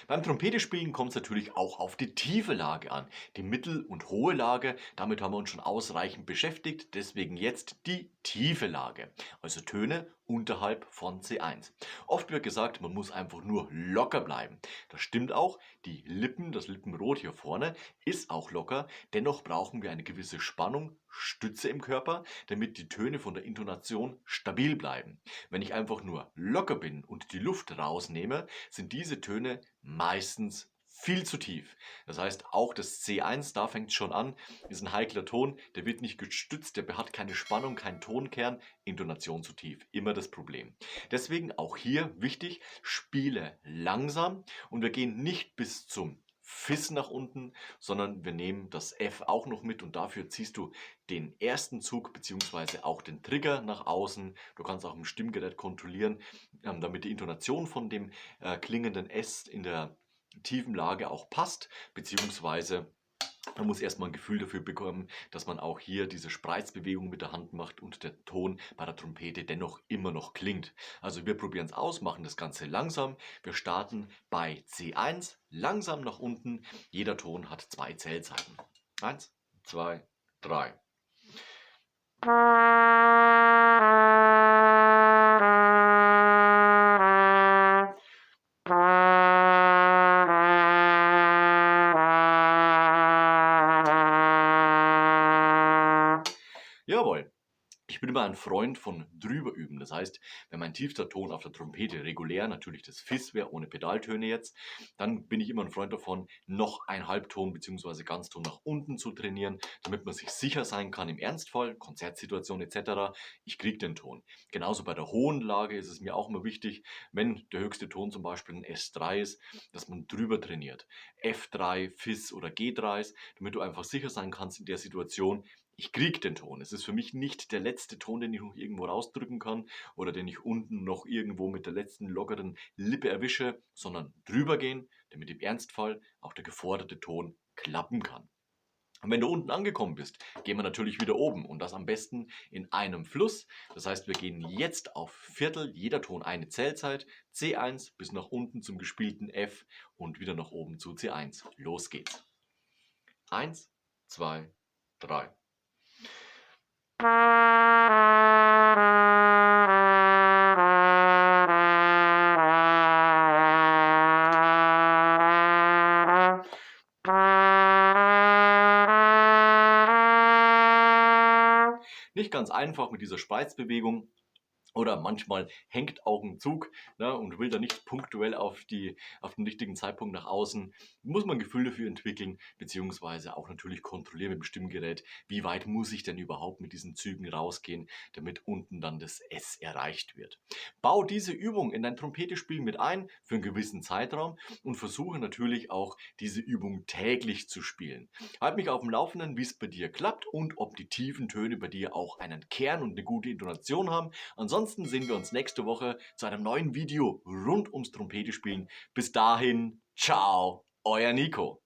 Beim Trompetespielen kommt es natürlich auch auf die tiefe Lage an. Die mittel- und hohe Lage, damit haben wir uns schon ausreichend beschäftigt, deswegen jetzt die tiefe Lage, also Töne unterhalb von C1. Oft wird gesagt, man muss einfach nur locker bleiben. Das stimmt auch, die Lippen, das Lippenrot hier vorne ist auch locker, dennoch brauchen wir eine gewisse Spannung, Stütze im Körper, damit die Töne von der Intonation stabil bleiben. Wenn ich einfach nur locker bin und die Luft rausnehme, sind diese Töne meistens viel zu tief. Das heißt, auch das C1, da fängt es schon an, ist ein heikler Ton, der wird nicht gestützt, der hat keine Spannung, keinen Tonkern, Intonation zu tief. Immer das Problem. Deswegen auch hier wichtig, spiele langsam und wir gehen nicht bis zum Fis nach unten, sondern wir nehmen das F auch noch mit und dafür ziehst du den ersten Zug bzw. auch den Trigger nach außen. Du kannst auch im Stimmgerät kontrollieren, damit die Intonation von dem klingenden S in der tiefen Lage auch passt, beziehungsweise man muss erstmal ein Gefühl dafür bekommen, dass man auch hier diese Spreizbewegung mit der Hand macht und der Ton bei der Trompete dennoch immer noch klingt. Also wir probieren es aus, machen das Ganze langsam. Wir starten bei C1, langsam nach unten. Jeder Ton hat 2 Zählzeiten. 1, 2, 3. Jawohl. Ich bin immer ein Freund von drüber üben. Das heißt, wenn mein tiefster Ton auf der Trompete regulär natürlich das Fis wäre, ohne Pedaltöne jetzt, dann bin ich immer ein Freund davon, noch ein Halbton bzw. Ganzton nach unten zu trainieren, damit man sich sicher sein kann im Ernstfall, Konzertsituation etc. Ich kriege den Ton. Genauso bei der hohen Lage ist es mir auch immer wichtig, wenn der höchste Ton zum Beispiel ein S3 ist, dass man drüber trainiert. F3, Fis oder G3s, damit du einfach sicher sein kannst in der Situation, ich kriege den Ton. Es ist für mich nicht der letzte Ton, den ich noch irgendwo rausdrücken kann oder den ich unten noch irgendwo mit der letzten lockeren Lippe erwische, sondern drüber gehen, damit im Ernstfall auch der geforderte Ton klappen kann. Und wenn du unten angekommen bist, gehen wir natürlich wieder oben und das am besten in einem Fluss. Das heißt, wir gehen jetzt auf Viertel, jeder Ton eine Zählzeit, C1 bis nach unten zum gespielten F und wieder nach oben zu C1. Los geht's. 1, 2, 3. Nicht ganz einfach mit dieser Spreizbewegung. Oder manchmal hängt auch ein Zug, ne, und will da nicht punktuell auf den richtigen Zeitpunkt nach außen. Muss man ein Gefühl dafür entwickeln, beziehungsweise auch natürlich kontrollieren mit dem Stimmgerät, wie weit muss ich denn überhaupt mit diesen Zügen rausgehen, damit unten dann das S erreicht wird. Bau diese Übung in dein Trompetespiel mit ein für einen gewissen Zeitraum und versuche natürlich auch diese Übung täglich zu spielen. Halt mich auf dem Laufenden, wie es bei dir klappt und ob die tiefen Töne bei dir auch einen Kern und eine gute Intonation haben. Ansonsten sehen wir uns nächste Woche zu einem neuen Video rund ums Trompetespielen. Bis dahin, ciao, euer Nico.